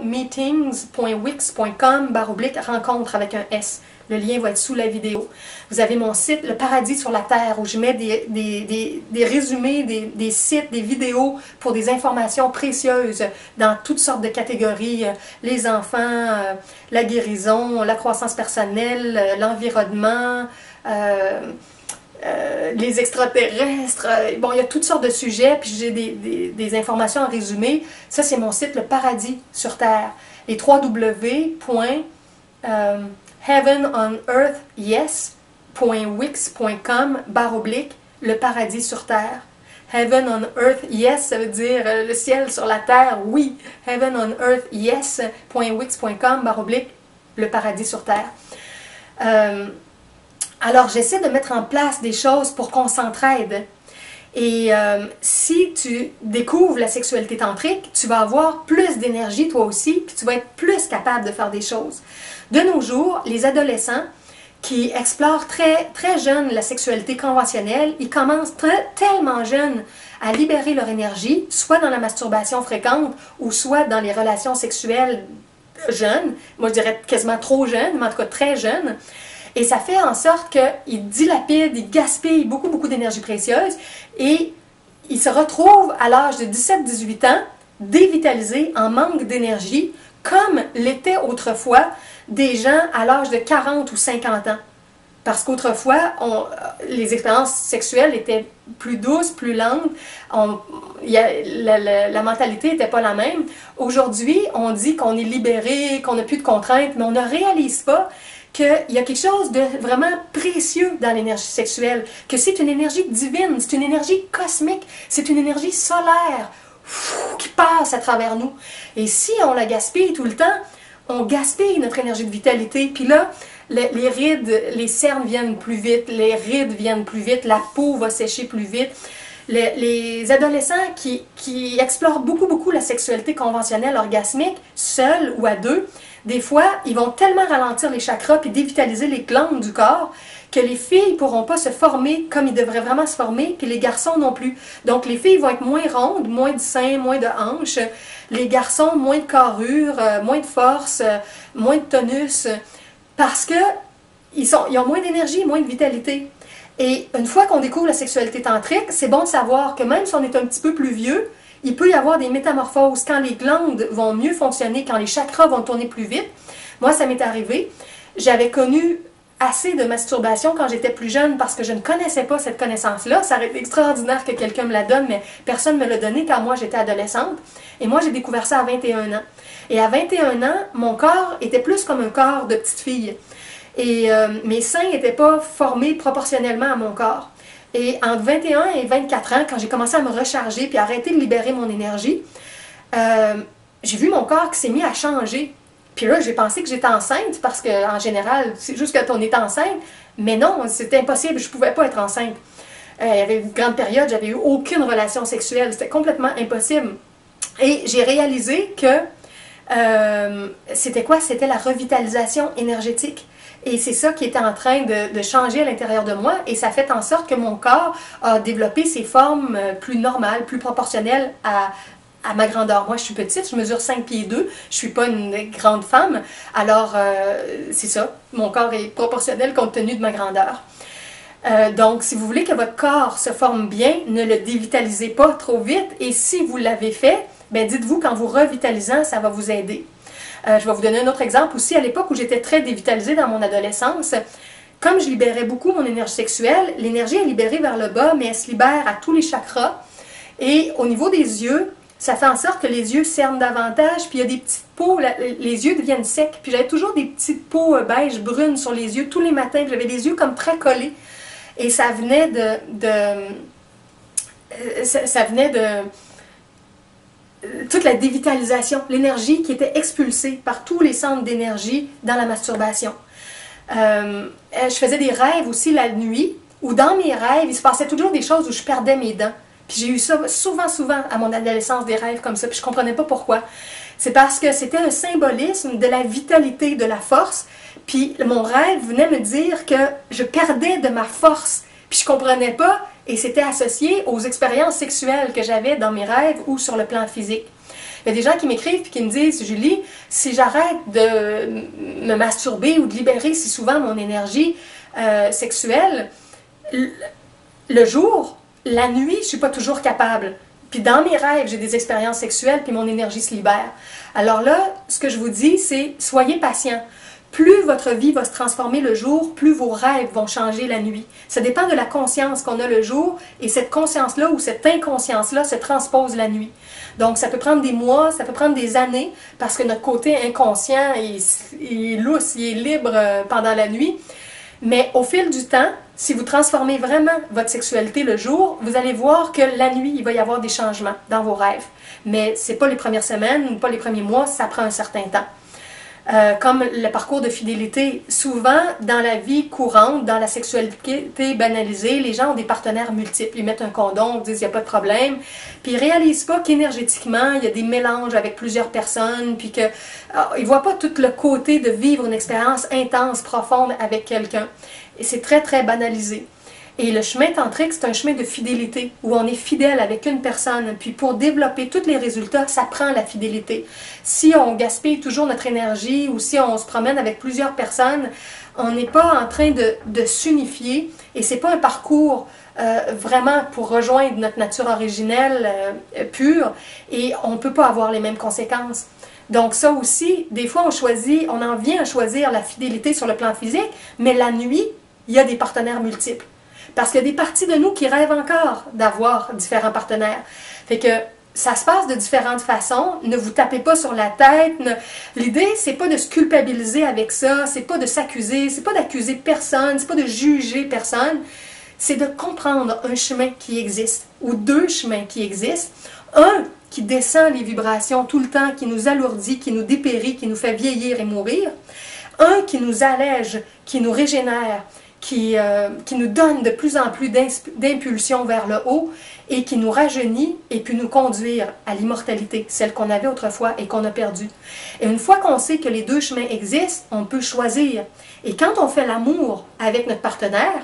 www.meetings.wix.com/rencontre avec un S. Le lien va être sous la vidéo. Vous avez mon site, Le Paradis sur la Terre, où je mets des résumés, des sites, des vidéos pour des informations précieuses dans toutes sortes de catégories. Les enfants, la guérison, la croissance personnelle, l'environnement, les extraterrestres. Bon, il y a toutes sortes de sujets, puis j'ai des informations en résumé. Ça, c'est mon site, Le Paradis sur Terre. Les www.heavenonearthyes.wix.com/Le Paradis sur Terre. Heaven on Earth, yes, ça veut dire le ciel sur la terre, oui. Heaven on Earth, yes.wix.com/Le Paradis sur Terre. Alors, j'essaie de mettre en place des choses pour qu'on s'entraide. Et si tu découvres la sexualité tantrique, tu vas avoir plus d'énergie toi aussi, puis tu vas être plus capable de faire des choses. De nos jours, les adolescents qui explorent très, très jeunes la sexualité conventionnelle, ils commencent tellement jeunes à libérer leur énergie, soit dans la masturbation fréquente ou soit dans les relations sexuelles jeunes. Moi, je dirais quasiment trop jeunes, mais en tout cas très jeunes. Et ça fait en sorte qu'ils dilapident, ils gaspillent beaucoup, beaucoup d'énergie précieuse et ils se retrouvent à l'âge de 17-18 ans dévitalisés, en manque d'énergie, comme l'étaient autrefois des gens à l'âge de 40 ou 50 ans. Parce qu'autrefois, les expériences sexuelles étaient plus douces, plus lentes, la mentalité n'était pas la même. Aujourd'hui, on dit qu'on est libéré, qu'on n'a plus de contraintes, mais on ne réalise pas qu'il y a quelque chose de vraiment précieux dans l'énergie sexuelle, que c'est une énergie divine, c'est une énergie cosmique, c'est une énergie solaire qui passe à travers nous. Et si on la gaspille tout le temps, on gaspille notre énergie de vitalité. Puis là, les rides, les cernes viennent plus vite, les rides viennent plus vite, la peau va sécher plus vite. Les adolescents qui explorent beaucoup, beaucoup la sexualité conventionnelle orgasmique, seuls ou à deux, des fois, ils vont tellement ralentir les chakras puis dévitaliser les glandes du corps que les filles ne pourront pas se former comme ils devraient vraiment se former, puis les garçons non plus. Donc, les filles vont être moins rondes, moins de seins, moins de hanches. Les garçons, moins de carrure, moins de force, moins de tonus, parce qu'ils ont moins d'énergie, moins de vitalité. Et une fois qu'on découvre la sexualité tantrique, c'est bon de savoir que même si on est un petit peu plus vieux, il peut y avoir des métamorphoses quand les glandes vont mieux fonctionner, quand les chakras vont tourner plus vite. Moi, ça m'est arrivé. J'avais connu assez de masturbation quand j'étais plus jeune parce que je ne connaissais pas cette connaissance-là. Ça aurait été extraordinaire que quelqu'un me la donne, mais personne ne me l'a donné quand moi j'étais adolescente. Et moi, j'ai découvert ça à 21 ans. Et à 21 ans, mon corps était plus comme un corps de petite fille. Et mes seins n'étaient pas formés proportionnellement à mon corps. Et entre 21 et 24 ans, quand j'ai commencé à me recharger puis à arrêter de libérer mon énergie, j'ai vu mon corps qui s'est mis à changer. Puis là, j'ai pensé que j'étais enceinte parce qu'en général, c'est juste quand on est enceinte. Mais non, c'était impossible, je ne pouvais pas être enceinte. Il y avait une grande période, j'avais eu aucune relation sexuelle. C'était complètement impossible. Et j'ai réalisé que c'était quoi? C'était la revitalisation énergétique. Et c'est ça qui était en train de changer à l'intérieur de moi. Et ça fait en sorte que mon corps a développé ses formes plus normales, plus proportionnelles à ma grandeur. Moi, je suis petite, je mesure 5 pieds 2, je suis pas une grande femme. Alors, c'est ça, mon corps est proportionnel compte tenu de ma grandeur. Donc, si vous voulez que votre corps se forme bien, ne le dévitalisez pas trop vite. Et si vous l'avez fait, ben dites-vous qu'en vous revitalisant, ça va vous aider. Je vais vous donner un autre exemple aussi. À l'époque où j'étais très dévitalisée dans mon adolescence, comme je libérais beaucoup mon énergie sexuelle, l'énergie est libérée vers le bas, mais elle se libère à tous les chakras. Et au niveau des yeux, ça fait en sorte que les yeux cernent davantage, puis il y a des petites peaux, les yeux deviennent secs. Puis j'avais toujours des petites peaux beige, brunes sur les yeux tous les matins, puis j'avais les yeux comme très collés. Et ça venait de toute la dévitalisation, l'énergie qui était expulsée par tous les centres d'énergie dans la masturbation. Je faisais des rêves aussi la nuit, où dans mes rêves, il se passait toujours des choses où je perdais mes dents. Puis j'ai eu ça souvent à mon adolescence, des rêves comme ça, puis je comprenais pas pourquoi. C'est parce que c'était un symbolisme de la vitalité, de la force, puis mon rêve venait me dire que je perdais de ma force, puis je comprenais pas, et c'était associé aux expériences sexuelles que j'avais dans mes rêves ou sur le plan physique. Il y a des gens qui m'écrivent et qui me disent, Julie, si j'arrête de me masturber ou de libérer si souvent mon énergie sexuelle, le jour, la nuit, je suis pas toujours capable. Puis dans mes rêves, j'ai des expériences sexuelles, puis mon énergie se libère. Alors là, ce que je vous dis, c'est soyez patient. Plus votre vie va se transformer le jour, plus vos rêves vont changer la nuit. Ça dépend de la conscience qu'on a le jour, et cette conscience-là ou cette inconscience-là se transpose la nuit. Donc ça peut prendre des mois, ça peut prendre des années, parce que notre côté inconscient est lousse, il est libre pendant la nuit. Mais au fil du temps, si vous transformez vraiment votre sexualité le jour, vous allez voir que la nuit, il va y avoir des changements dans vos rêves. Mais ce n'est pas les premières semaines ou pas les premiers mois, ça prend un certain temps. Comme le parcours de fidélité, souvent dans la vie courante, dans la sexualité banalisée, les gens ont des partenaires multiples. Ils mettent un condom, ils disent il n'y a pas de problème, puis ils ne réalisent pas qu'énergétiquement, il y a des mélanges avec plusieurs personnes, puis qu'ils ne voient pas tout le côté de vivre une expérience intense, profonde avec quelqu'un. Et c'est très, très banalisé. Et le chemin tantrique, c'est un chemin de fidélité, où on est fidèle avec une personne. Puis pour développer tous les résultats, ça prend la fidélité. Si on gaspille toujours notre énergie, ou si on se promène avec plusieurs personnes, on n'est pas en train de s'unifier, et c'est pas un parcours vraiment pour rejoindre notre nature originelle pure, et on ne peut pas avoir les mêmes conséquences. Donc ça aussi, des fois on en vient à choisir la fidélité sur le plan physique, mais la nuit, il y a des partenaires multiples. Parce qu'il y a des parties de nous qui rêvent encore d'avoir différents partenaires. Fait que ça se passe de différentes façons. Ne vous tapez pas sur la tête. L'idée, c'est pas de se culpabiliser avec ça, c'est pas de s'accuser, c'est pas d'accuser personne, c'est pas de juger personne. C'est de comprendre un chemin qui existe, ou deux chemins qui existent. Un qui descend les vibrations tout le temps, qui nous alourdit, qui nous dépérit, qui nous fait vieillir et mourir. Un qui nous allège, qui nous régénère, qui nous donne de plus en plus d'impulsion vers le haut et qui nous rajeunit et puis nous conduire à l'immortalité, celle qu'on avait autrefois et qu'on a perdue. Et une fois qu'on sait que les deux chemins existent, on peut choisir. Et quand on fait l'amour avec notre partenaire,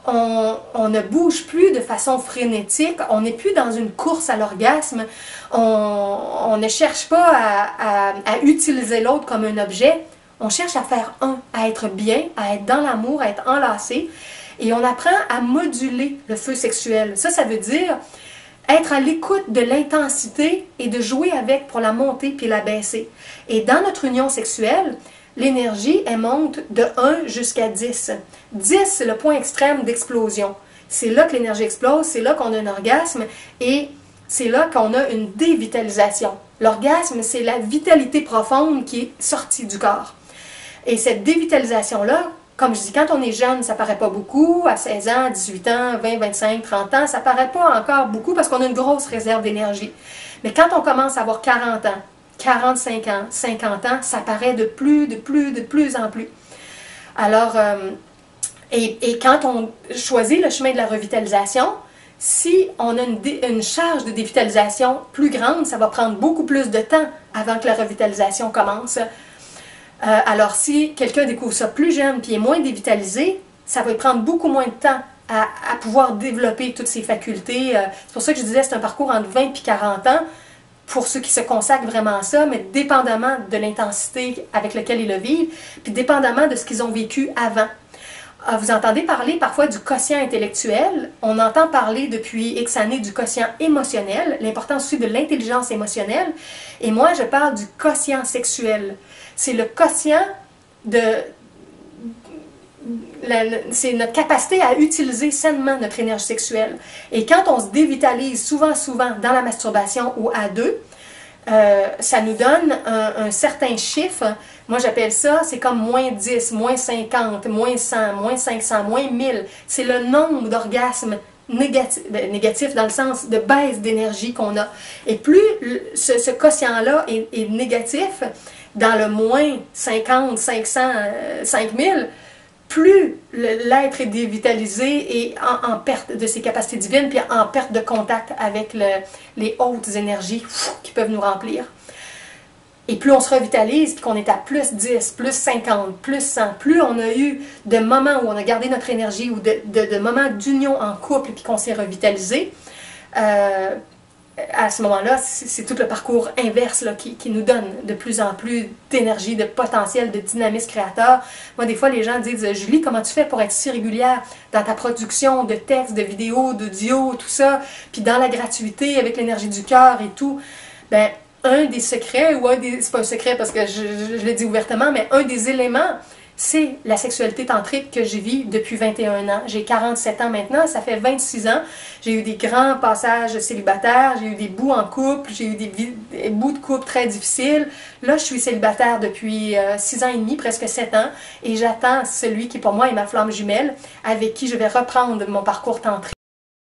on ne bouge plus de façon frénétique, on n'est plus dans une course à l'orgasme, on ne cherche pas à utiliser l'autre comme un objet. On cherche à faire un, à être bien, à être dans l'amour, à être enlacé. Et on apprend à moduler le feu sexuel. Ça veut dire être à l'écoute de l'intensité et de jouer avec pour la monter puis la baisser. Et dans notre union sexuelle, l'énergie, elle monte de 1 jusqu'à 10. 10, c'est le point extrême d'explosion. C'est là que l'énergie explose, c'est là qu'on a un orgasme et c'est là qu'on a une dévitalisation. L'orgasme, c'est la vitalité profonde qui est sortie du corps. Et cette dévitalisation-là, comme je dis, quand on est jeune, ça paraît pas beaucoup. À 16 ans, 18 ans, 20, 25, 30 ans, ça paraît pas encore beaucoup parce qu'on a une grosse réserve d'énergie. Mais quand on commence à avoir 40 ans, 45 ans, 50 ans, ça paraît de plus en plus. Alors, et quand on choisit le chemin de la revitalisation, si on a une charge de dévitalisation plus grande, ça va prendre beaucoup plus de temps avant que la revitalisation commence. Alors, si quelqu'un découvre ça plus jeune et est moins dévitalisé, ça va lui prendre beaucoup moins de temps à pouvoir développer toutes ses facultés. C'est pour ça que je disais c'est un parcours entre 20 et 40 ans pour ceux qui se consacrent vraiment à ça, mais dépendamment de l'intensité avec laquelle ils le vivent, puis dépendamment de ce qu'ils ont vécu avant. Vous entendez parler parfois du quotient intellectuel, on entend parler depuis X années du quotient émotionnel, l'importance aussi de l'intelligence émotionnelle, et moi je parle du quotient sexuel. C'est le quotient c'est notre capacité à utiliser sainement notre énergie sexuelle. Et quand on se dévitalise souvent dans la masturbation ou à deux, ça nous donne un certain chiffre. Moi j'appelle ça, c'est comme moins 10, moins 50, moins 100, moins 500, moins 1000. C'est le nombre d'orgasmes négatifs dans le sens de baisse d'énergie qu'on a. Et plus ce quotient-là est négatif, dans le moins 50, 500, 5000, plus l'être est dévitalisé et en perte de ses capacités divines, puis en perte de contact avec les hautes énergies qui peuvent nous remplir. Et plus on se revitalise, puis qu'on est à plus 10, plus 50, plus 100, plus on a eu de moments où on a gardé notre énergie ou de moments d'union en couple, puis qu'on s'est revitalisé, à ce moment-là, c'est tout le parcours inverse là, qui nous donne de plus en plus d'énergie, de potentiel, de dynamisme créateur. Moi, des fois, les gens disent « Julie, comment tu fais pour être si régulière dans ta production de textes, de vidéos, d'audio, tout ça, puis dans la gratuité, avec l'énergie du cœur et tout. » Ben, un des secrets, ou c'est pas un secret parce que je le dis ouvertement, mais un des éléments, c'est la sexualité tantrique que je vis depuis 21 ans. J'ai 47 ans maintenant, ça fait 26 ans. J'ai eu des grands passages célibataires, j'ai eu des bouts en couple, j'ai eu des bouts de couple très difficiles. Là, je suis célibataire depuis 6 ans et demi, presque 7 ans, et j'attends celui qui pour moi est ma flamme jumelle, avec qui je vais reprendre mon parcours tantrique.